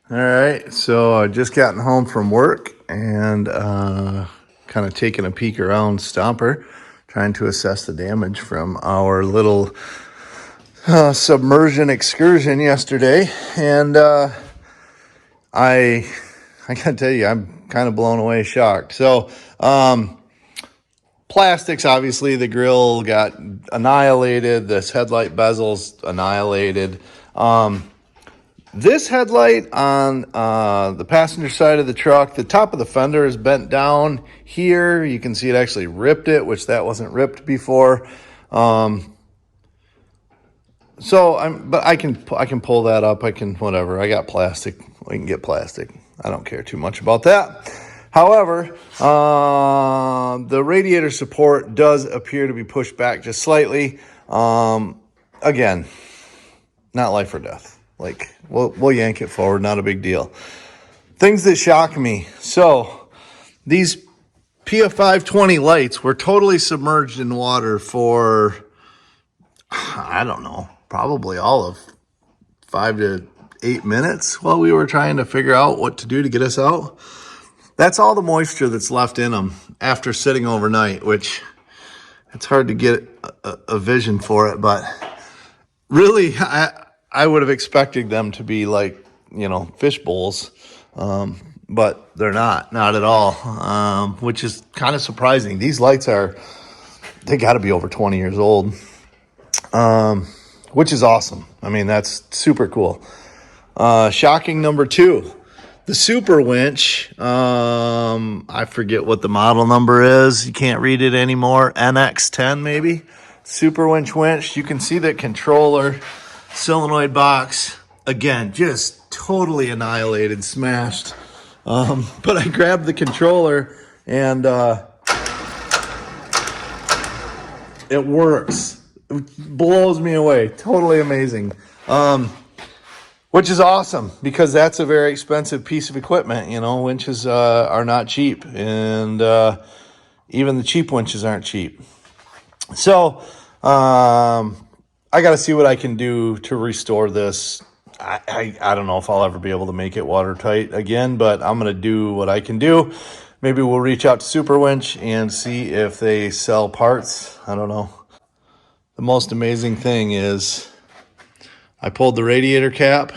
All right, so I just gotten home from work and kind of taking a peek around Stomper, trying to assess the damage from our little submersion excursion yesterday. And I gotta tell you, I'm kind of blown away, shocked. So plastics, obviously, the grill got annihilated. This headlight bezel's annihilated. This headlight on the passenger side of the truck, the top of the fender is bent down here. You can see it actually ripped it, which that wasn't ripped before. But I can pull that up. I can, whatever. I got plastic. We can get plastic. I don't care too much about that. However, the radiator support does appear to be pushed back just slightly. Again, not life or death. Like, we'll yank it forward, not a big deal. Things that shock me. So, these PF520 lights were totally submerged in water for, I don't know, probably all of 5 to 8 minutes while we were trying to figure out what to do to get us out. That's all the moisture that's left in them after sitting overnight, which it's hard to get a vision for it, but really, I would have expected them to be like, fish bowls, but they're not at all, which is kind of surprising. These lights they got to be over 20 years old, which is awesome. I mean, that's super cool. Shocking number 2, the super winch. I forget what the model number is. You can't read it anymore. NX10 maybe. Super winch. You can see that controller, solenoid box, again, just totally annihilated, smashed. But I grabbed the controller and it works. It blows me away. Totally amazing. Which is awesome because that's a very expensive piece of equipment. Winches are not cheap, and even the cheap winches aren't cheap. So I got to see what I can do to restore this. I don't know if I'll ever be able to make it watertight again, but I'm going to do what I can do. Maybe we'll reach out to Super Winch and see if they sell parts. I don't know. The most amazing thing is I pulled the radiator cap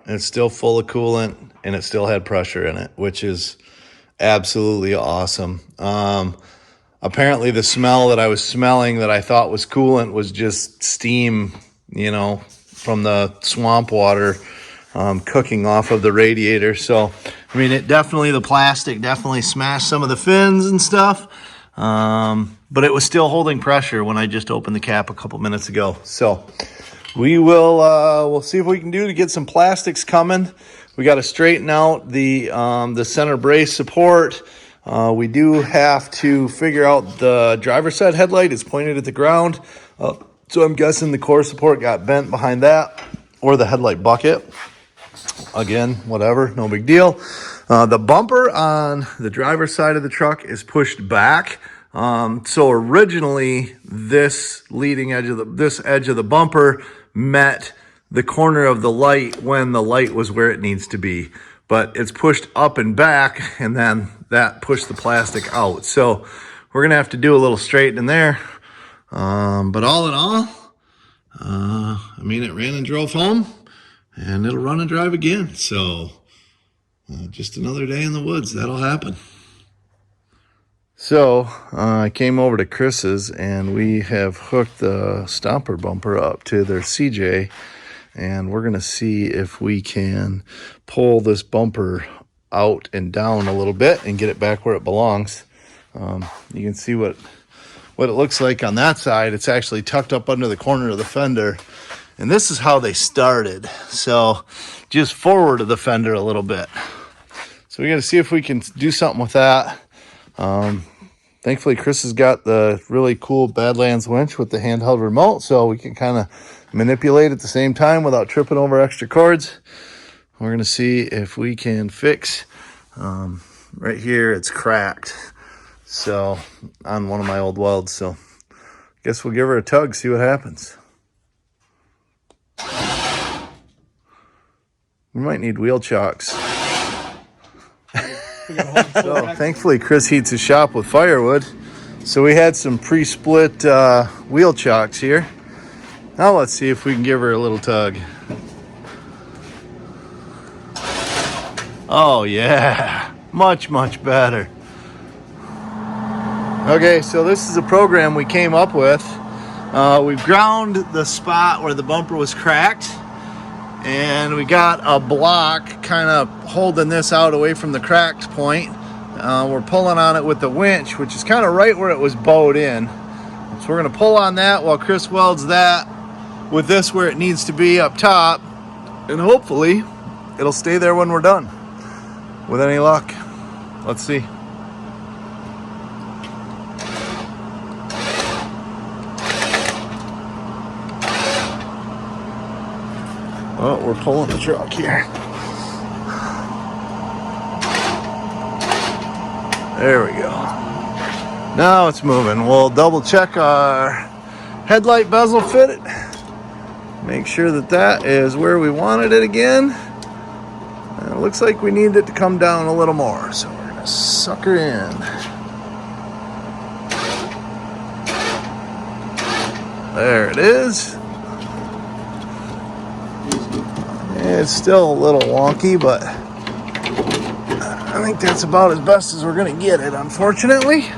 and it's still full of coolant and it still had pressure in it, which is absolutely awesome. Apparently the smell that I was smelling that I thought was coolant was just steam, from the swamp water cooking off of the radiator. So, I mean, the plastic definitely smashed some of the fins and stuff. But it was still holding pressure when I just opened the cap a couple minutes ago. So we'll see if we can do to get some plastics coming. We got to straighten out the center brace support. We do have to figure out the driver's side headlight is pointed at the ground. So I'm guessing the core support got bent behind that or the headlight bucket. Again, whatever, no big deal. The bumper on the driver's side of the truck is pushed back. So originally this edge of the bumper met the corner of the light when the light was where it needs to be, but it's pushed up and back, and then that pushed the plastic out. So we're gonna have to do a little straightening there. But all in all, it ran and drove home, and it'll run and drive again. So just another day in the woods. That'll happen. So I came over to Chris's, and we have hooked the Stomper bumper up to their CJ, and we're going to see if we can pull this bumper out and down a little bit and get it back where it belongs. You can see what it looks like on that side. It's actually tucked up under the corner of the fender, and this is how they started. So just forward of the fender a little bit. So we got to see if we can do something with that. Thankfully, Chris has got the really cool Badlands winch with the handheld remote, so we can kind of manipulate at the same time without tripping over extra cords. We're going to see if we can fix, right here, it's cracked. So, on one of my old welds, so I guess we'll give her a tug, see what happens. We might need wheel chocks. So thankfully Chris heats his shop with firewood. So we had some pre-split wheel chocks here. Now let's see if we can give her a little tug. Oh yeah, much better. Okay, so this is a program we came up with. We've ground the spot where the bumper was cracked, and we got a block kind of holding this out away from the cracked point. We're pulling on it with the winch, which is kind of right where it was bowed in. So we're gonna pull on that while Chris welds that with this where it needs to be up top, and hopefully it'll stay there when we're done. With any luck. Let's see. Oh, we're pulling the truck here. There we go. Now it's moving. We'll double check our headlight bezel fitted. Make sure that that is where we wanted it again. And it looks like we need it to come down a little more. So we're gonna suck her in. There it is. It's still a little wonky, but I think that's about as best as we're gonna get it, unfortunately.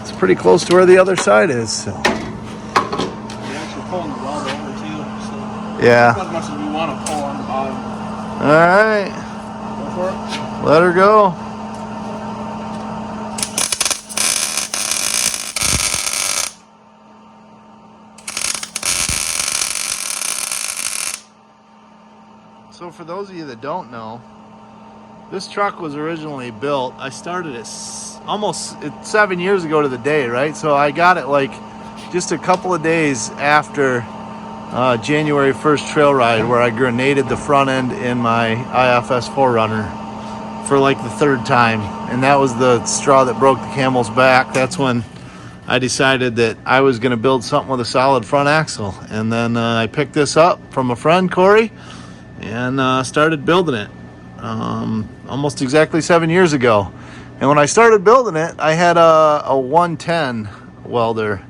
It's pretty close to where the other side is, so. We're actually pulling the weld over too, so yeah. as much as we want to pull on the bottom. All right. Go for it. Let her go. So for those of you that don't know, this truck was originally built, I started it almost 7 years ago to the day, right? So I got it like just a couple of days after January 1st trail ride, where I grenaded the front end in my IFS 4Runner for like the third time. And that was the straw that broke the camel's back. That's when I decided that I was going to build something with a solid front axle. And then I picked this up from a friend, Corey, and started building it almost exactly 7 years ago. And when I started building it, I had a 110 welder.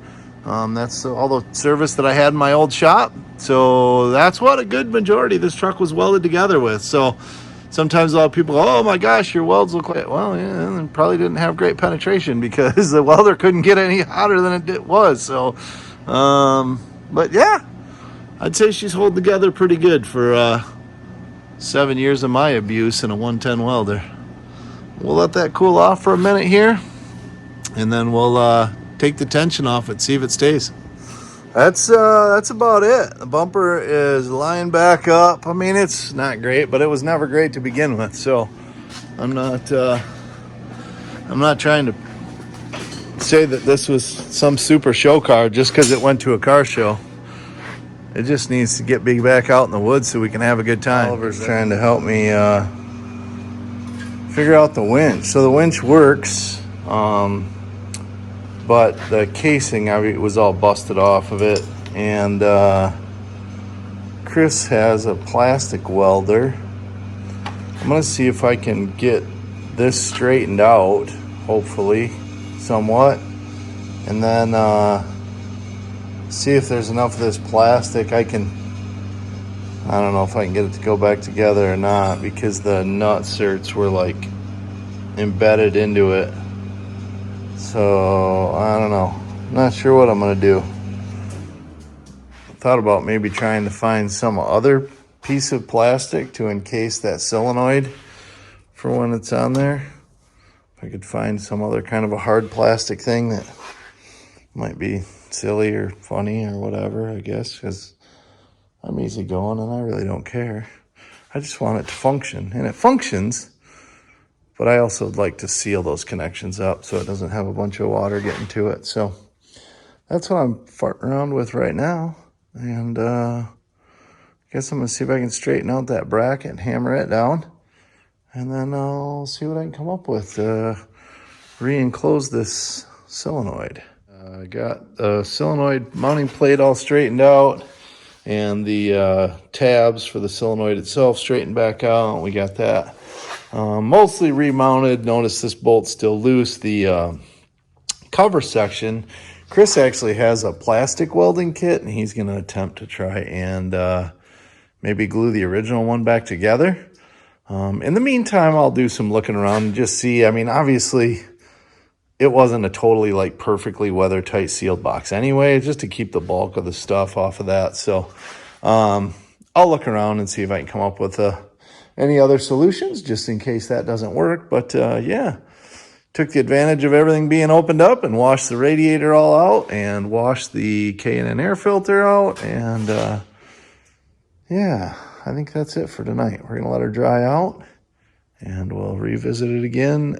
That's all the service that I had in my old shop. So that's what a good majority of this truck was welded together with. So sometimes a lot of people go, oh my gosh, your welds look like, well, yeah, and probably didn't have great penetration because the welder couldn't get any hotter than it was. So, but yeah, I'd say she's holding together pretty good for 7 years of my abuse in a 110 welder. We'll let that cool off for a minute here, and then we'll take the tension off it, see if it stays. That's about it. The bumper is lying back up. I mean, it's not great, but it was never great to begin with. So I'm not trying to say that this was some super show car just because it went to a car show. It just needs to get back out in the woods so we can have a good time. Oliver's trying to help me figure out the winch. So the winch works, but the casing was all busted off of it. And Chris has a plastic welder. I'm gonna see if I can get this straightened out, hopefully, somewhat. And then see if there's enough of this plastic I don't know if I can get it to go back together or not, because the nut certs were like embedded into it. So I don't know, not sure what I'm gonna do. I thought about maybe trying to find some other piece of plastic to encase that solenoid for when it's on there. If I could find some other kind of a hard plastic thing that might be silly or funny or whatever, I guess, because I'm easygoing and I really don't care. I just want it to function, and it functions, but I also would like to seal those connections up so it doesn't have a bunch of water getting to it. So that's what I'm farting around with right now, and I guess I'm gonna see if I can straighten out that bracket and hammer it down, and then I'll see what I can come up with to re-enclose this solenoid. I got the solenoid mounting plate all straightened out. and the tabs for the solenoid itself straightened back out. We got that mostly remounted. Notice this bolt's still loose. The cover section, Chris actually has a plastic welding kit, and he's going to attempt to try and maybe glue the original one back together. In the meantime, I'll do some looking around and just see. I mean, obviously, it wasn't a totally like perfectly weather tight sealed box anyway, just to keep the bulk of the stuff off of that. So I'll look around and see if I can come up with any other solutions just in case that doesn't work. But yeah, took the advantage of everything being opened up and washed the radiator all out and washed the K&N air filter out. And yeah, I think that's it for tonight. We're going to let her dry out and we'll revisit it again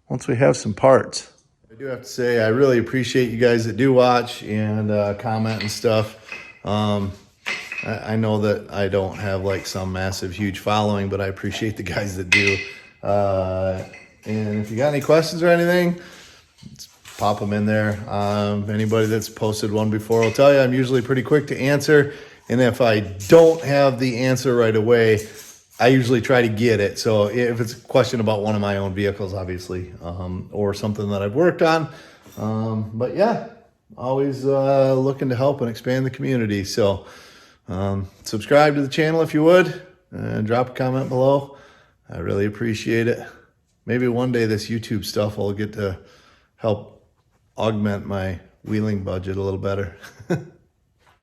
once we have some parts. I do have to say, I really appreciate you guys that do watch and comment and stuff. I know that I don't have like some massive, huge following, but I appreciate the guys that do. And if you got any questions or anything, pop them in there. Anybody that's posted one before will tell you I'm usually pretty quick to answer. And if I don't have the answer right away, I usually try to get it. So if it's a question about one of my own vehicles, obviously, or something that I've worked on. But yeah, always looking to help and expand the community. So subscribe to the channel if you would, and drop a comment below. I really appreciate it. Maybe one day this YouTube stuff will get to help augment my wheeling budget a little better.